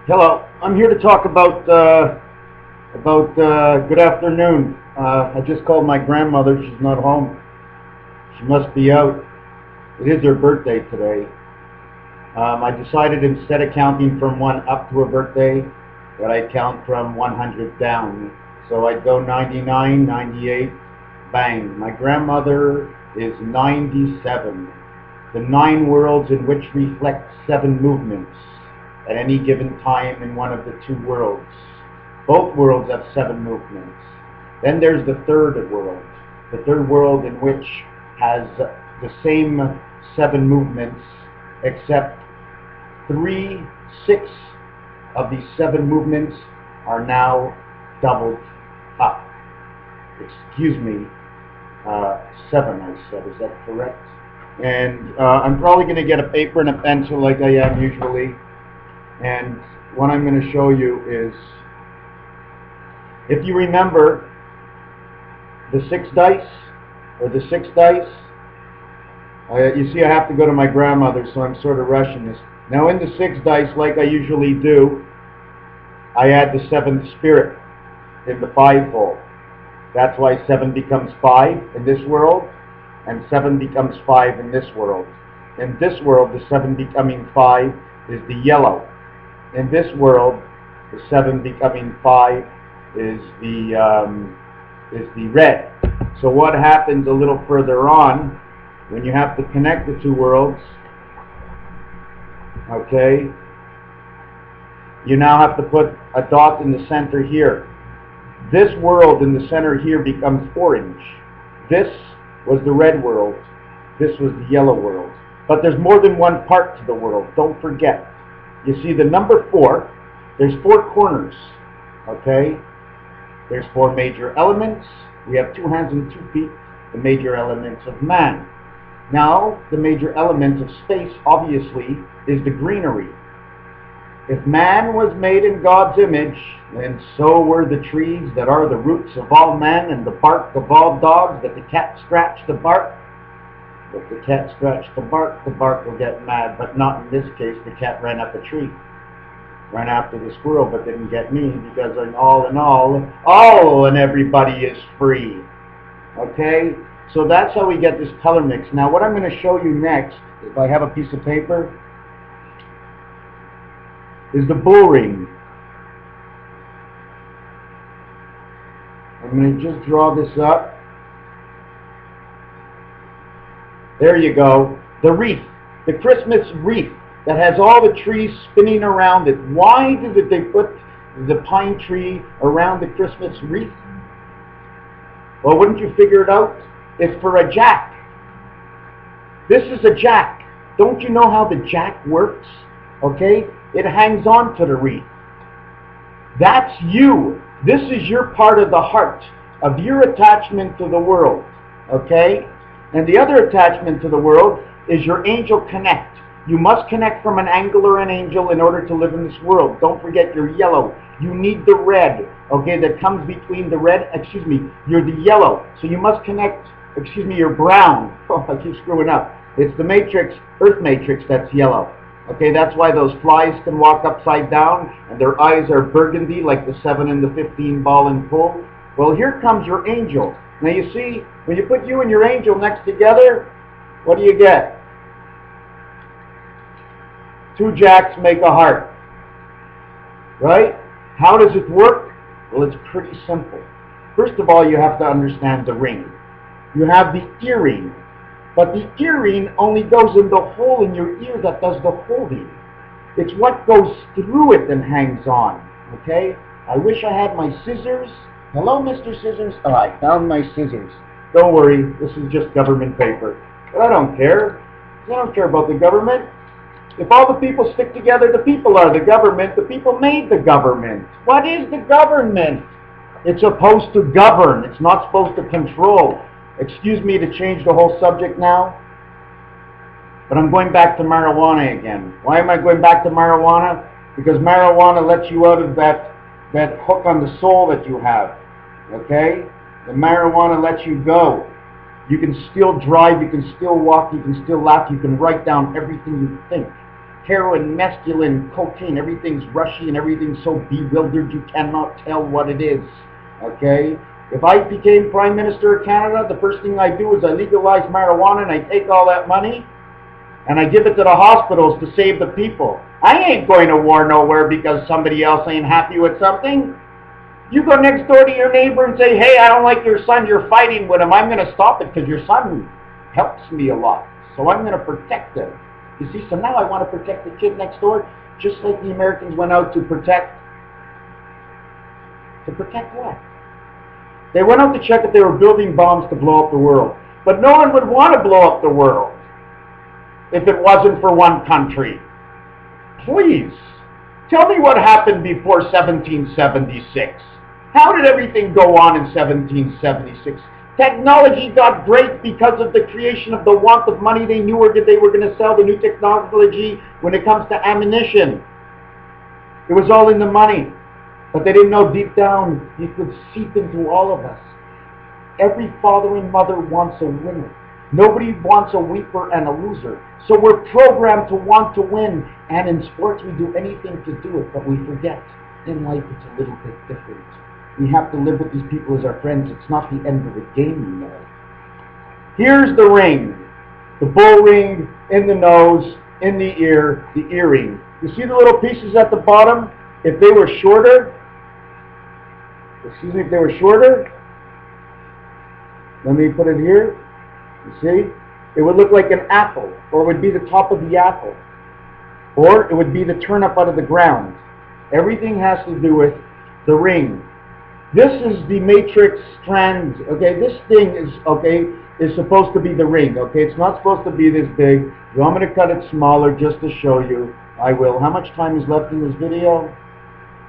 Hello, I'm here to talk about good afternoon. I just called my grandmother. She's not home. She must be out. It is her birthday today. I decided instead of counting from 1 up to her birthday, that I'd count from 100 down. So I'd go 99, 98, bang. My grandmother is 97. The 9 worlds in which reflect 7 movements at any given time in one of the 2 worlds. Both worlds have 7 movements. Then there's the third world. The third world in which has the same 7 movements, except 6 of these 7 movements are now doubled up. Excuse me, 7 I said, is that correct? And I'm probably going to get a paper and a pencil like I am usually. And what I'm going to show you is, if you remember the 6 dice, or the 6 dice, you see I have to go to my grandmother, so I'm sort of rushing this. Now in the 6 dice, like I usually do, I add the 7th spirit in the 5-hole. That's why 7 becomes 5 in this world, and 7 becomes 5 in this world. In this world, the 7 becoming 5 is the yellow. In this world, the 7 becoming 5 is the red. So what happens a little further on, when you have to connect the 2 worlds, okay, you now have to put a dot in the center here. This world in the center here becomes orange. This was the red world. This was the yellow world. But there's more than one part to the world, don't forget. You see the number 4, there's 4 corners, okay? There's 4 major elements. We have 2 hands and 2 feet, the major elements of man. Now, the major elements of space, obviously, is the greenery. If man was made in God's image, then so were the trees that are the roots of all men, and the bark of all dogs, that the cat scratched the bark. If the cat scratched the bark will get mad, but not in this case. The cat ran up a tree, ran after the squirrel, but didn't get me, because in all and everybody is free. Okay? So that's how we get this color mix. Now what I'm going to show you next, if I have a piece of paper, is the bull ring. I'm going to just draw this up. There you go. The wreath, the Christmas wreath that has all the trees spinning around it. Why did they put the pine tree around the Christmas wreath? Well, wouldn't you figure it out? It's for a jack. This is a jack. Don't you know how the jack works? Okay? It hangs on to the wreath. That's you. This is your part of the heart, of your attachment to the world. Okay? And the other attachment to the world is your angel connect. You must connect from an angle or an angel in order to live in this world. Don't forget you're yellow. You need the red, okay, that comes between the red, you're the yellow. So you must connect, you're brown. Oh, I keep screwing up. It's the matrix, earth matrix, that's yellow. Okay, that's why those flies can walk upside down and their eyes are burgundy like the 7 and the 15 ball and pull. Well, here comes your angel. Now you see, when you put you and your angel next together, what do you get? 2 jacks make a heart. Right? How does it work? Well, it's pretty simple. First of all, you have to understand the ring. You have the earring. But the earring only goes in the hole in your ear that does the holding. It's what goes through it and hangs on. Okay? I wish I had my scissors. Hello, Mr. Scissors. Oh, I found my scissors. Don't worry, this is just government paper. But I don't care. I don't care about the government. If all the people stick together, the people are the government. The people made the government. What is the government? It's supposed to govern. It's not supposed to control. Excuse me to change the whole subject now, but I'm going back to marijuana again. Why am I going back to marijuana? Because marijuana lets you out of that hook on the soul that you have. Okay? The marijuana lets you go. You can still drive, you can still walk, you can still laugh, you can write down everything you think. heroin, mescaline, cocaine, everything's rushy and everything's so bewildered you cannot tell what it is, okay? If I became Prime Minister of Canada, the first thing I do is I legalize marijuana and I take all that money and I give it to the hospitals to save the people. I ain't going to war nowhere because somebody else ain't happy with something. You go next door to your neighbor and say, hey, I don't like your son, you're fighting with him. I'm going to stop it because your son helps me a lot. So I'm going to protect him. You see, so now I want to protect the kid next door, just like the Americans went out to protect what? They went out to check if they were building bombs to blow up the world. But no one would want to blow up the world if it wasn't for one country. Please, tell me what happened before 1776. How did everything go on in 1776? Technology got great because of the creation of the want of money. They knew where they were going to sell the new technology when it comes to ammunition. It was all in the money. But they didn't know deep down it could seep into all of us. Every father and mother wants a winner. Nobody wants a weeper and a loser. So we're programmed to want to win. And in sports we do anything to do it, but we forget. In life it's a little bit different. We have to live with these people as our friends. It's not the end of the game, you know. Here's the ring. The bull ring, in the nose, in the ear, the earring. You see the little pieces at the bottom? If they were shorter, let me put it here. You see? It would look like an apple, or it would be the top of the apple, or it would be the turnip out of the ground. Everything has to do with the ring. This is the matrix strands. Okay, this thing is supposed to be the ring. Okay, it's not supposed to be this big. You want me to cut it smaller just to show you? I will. How much time is left in this video?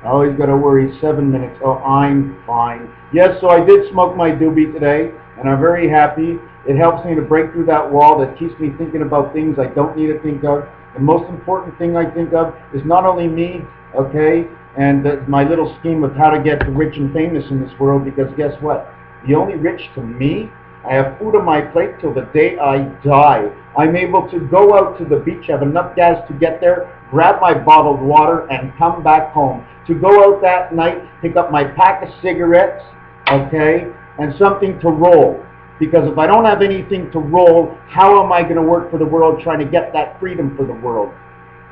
I always got to worry. 7 minutes. Oh, I'm fine. Yes, so I did smoke my doobie today, and I'm very happy. It helps me to break through that wall that keeps me thinking about things I don't need to think of. The most important thing I think of is not only me, okay, and my little scheme of how to get rich and famous in this world, because guess what? The only rich to me, I have food on my plate till the day I die. I'm able to go out to the beach, have enough gas to get there, grab my bottled water, and come back home. To go out that night, pick up my pack of cigarettes, okay, and something to roll. Because if I don't have anything to roll, how am I going to work for the world trying to get that freedom for the world?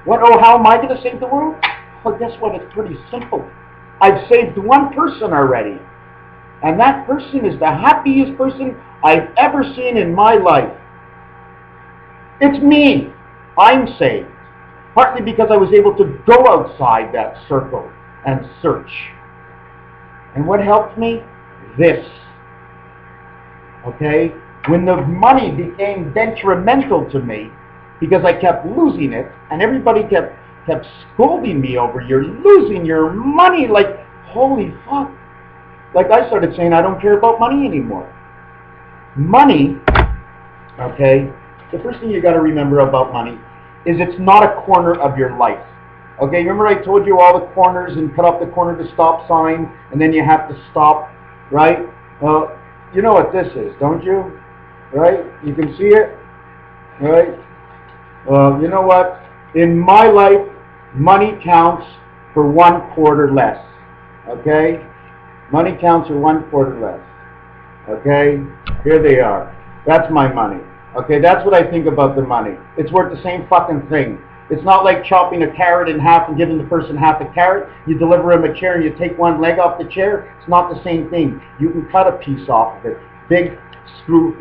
What? Oh, how am I going to save the world? Well, guess what? It's pretty simple. I've saved one person already. And that person is the happiest person I've ever seen in my life. It's me. I'm saved. Partly because I was able to go outside that circle and search. And what helped me? This. Okay? When the money became detrimental to me, because I kept losing it, and everybody kept scolding me over, you're losing your money, like, holy fuck. Like I started saying, I don't care about money anymore. Money, okay, the first thing you got to remember about money is it's not a corner of your life. Okay, remember I told you all the corners and cut off the corner to stop sign, and then you have to stop, right? Well, you know what this is, don't you? Right? You can see it, right? You know what? In my life, money counts for 1/4 less. Okay? Money counts for 1/4 less. Okay? Here they are. That's my money. Okay? That's what I think about the money. It's worth the same fucking thing. It's not like chopping a carrot in half and giving the person half a carrot. You deliver him a chair and you take one leg off the chair. It's not the same thing. You can cut a piece off of it. Big screw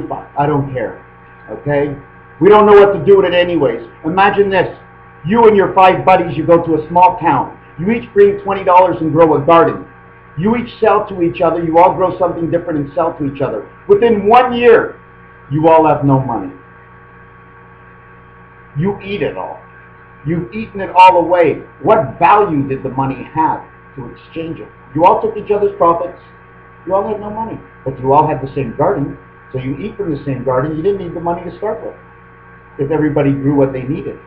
fuck. I don't care. Okay? We don't know what to do with it anyways. Imagine this. You and your 5 buddies, you go to a small town. You each bring $20 and grow a garden. You each sell to each other. You all grow something different and sell to each other. Within 1 year, you all have no money. You eat it all. You've eaten it all away. What value did the money have to exchange it? You all took each other's profits. You all had no money. But you all had the same garden. So you eat from the same garden. You didn't need the money to start with, if everybody grew what they needed.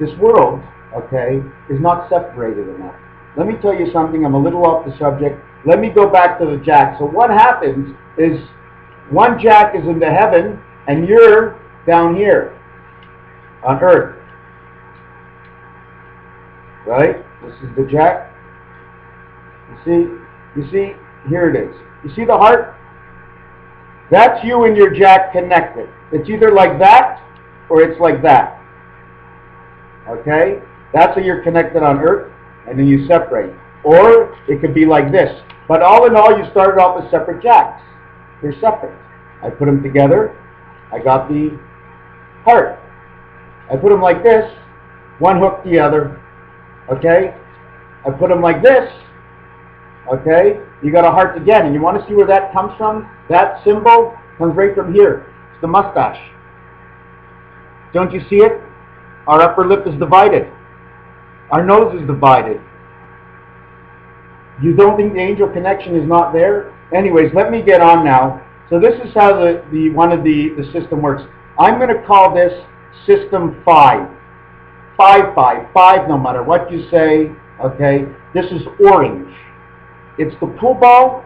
This world, okay, is not separated enough. Let me tell you something. I'm a little off the subject. Let me go back to the jack. So what happens is one jack is into heaven and you're down here on earth. right? This is the jack. You see, here it is. You see the heart? That's you and your jack connected. It's either like that or it's like that. Okay? That's how you're connected on Earth, and then you separate. Or it could be like this. But all in all, you started off with separate jacks. They're separate. I put them together. I got the heart. I put them like this. One hook the other. Okay? I put them like this. Okay? You got a heart again. And you want to see where that comes from? That symbol comes right from here. It's the mustache. Don't you see it? Our upper lip is divided. Our nose is divided. You don't think the angel connection is not there? Anyways, let me get on now. So this is how the system works. I'm going to call this system 5. 5 no matter what you say. Okay? This is orange. It's the pool ball.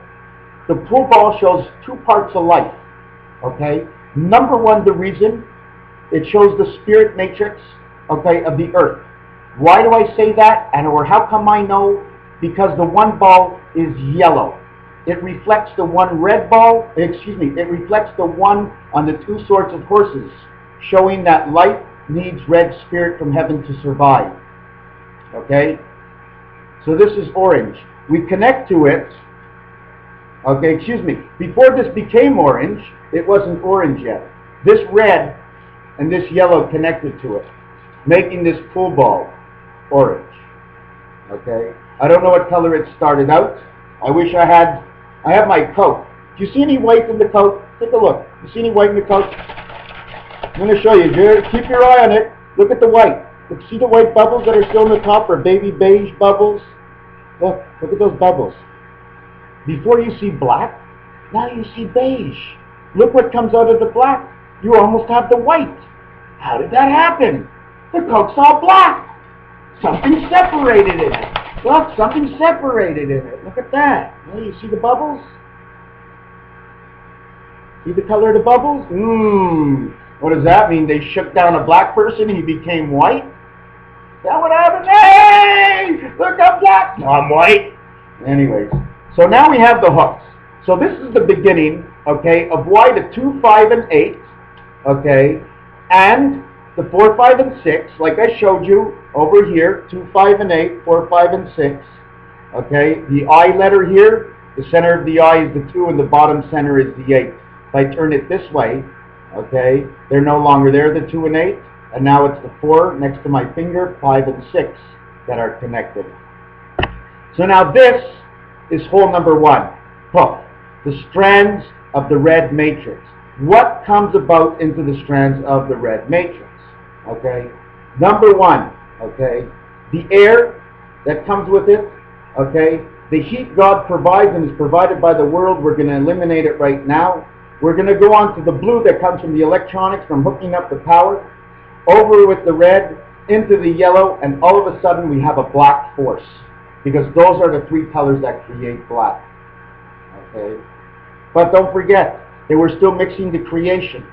The pool ball shows two parts of life. Okay? Number one, the reason it shows the spirit matrix, okay, of the earth. Why do I say that? Or how come I know? Because the one ball is yellow. It reflects the one red ball, it reflects the one on the two sorts of horses, showing that life needs red spirit from heaven to survive. Okay? So this is orange. We connect to it, okay, before this became orange, it wasn't orange yet. This red and this yellow connected to it, making this pool ball orange. Okay? I don't know what color it started out. I have my coat. Do you see any white in the coat? Take a look. You see any white in the coat? I'm going to show you. Keep your eye on it. Look at the white. See the white bubbles that are still on the top, or baby beige bubbles? Look at those bubbles. Before you see black, now you see beige. Look what comes out of the black. You almost have the white. How did that happen? The coat's all black. Something separated in it. Look, something separated in it. Look at that. You see the bubbles? See the color of the bubbles? What does that mean? They shook down a black person, he became white? Is that what happened? Hey! Look, I'm black. No, I'm white. Anyways, so now we have the hooks. So this is the beginning, okay, of why the 2, 5, and 8, okay, and the 4, 5, and 6, like I showed you over here, 2, 5, and 8, 4, 5, and 6, okay. The I letter here, the center of the I is the 2, and the bottom center is the 8. If I turn it this way, okay, they're no longer there, the 2 and 8, and now it's the 4 next to my finger, 5 and 6 that are connected. So now this is hole number 1, hook, the strands of the red matrix. What comes about into the strands of the red matrix? Okay, number 1, okay, the air that comes with it, okay, the heat God provides and is provided by the world. We're going to eliminate it right now. We're going to go on to the blue that comes from the electronics, from hooking up the power, over with the red, into the yellow, and all of a sudden we have a black force, because those are the 3 colors that create black. Okay, but don't forget, they were still mixing the creation.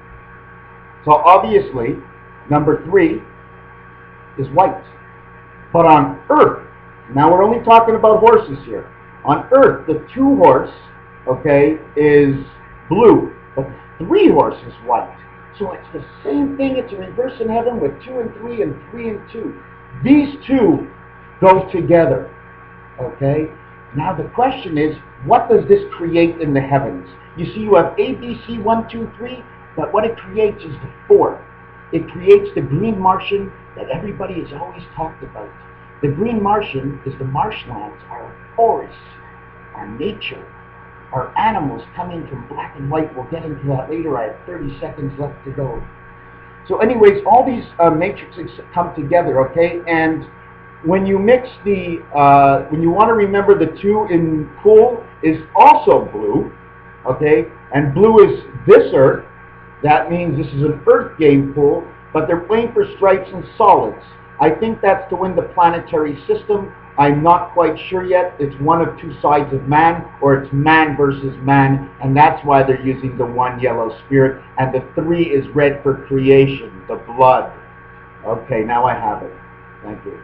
So obviously, number 3 is white. But on Earth, now we're only talking about horses here. On Earth, the 2 horse, okay, is blue, but 3 horse is white. So it's the same thing. It's a reverse in heaven with 2 and 3 and 3 and 2. These 2 go together. Okay? Now the question is, what does this create in the heavens? You see, you have A, B, C, 1, 2, 3, but what it creates is the 4. It creates the green Martian that everybody has always talked about. The green Martian is the marshlands, our forests, our nature, our animals coming from black and white. We'll get into that later. I have 30 seconds left to go. So anyways, all these matrices come together, okay? And when you mix the, when you want to remember, the 2 in pool is also blue, okay? And blue is this earth. That means this is an earth game pool, but they're playing for stripes and solids. I think that's to win the planetary system. I'm not quite sure yet. It's one of 2 sides of man, or it's man versus man, and that's why they're using the 1 yellow spirit, and the 3 is red for creation, the blood. Okay, now I have it. Thank you.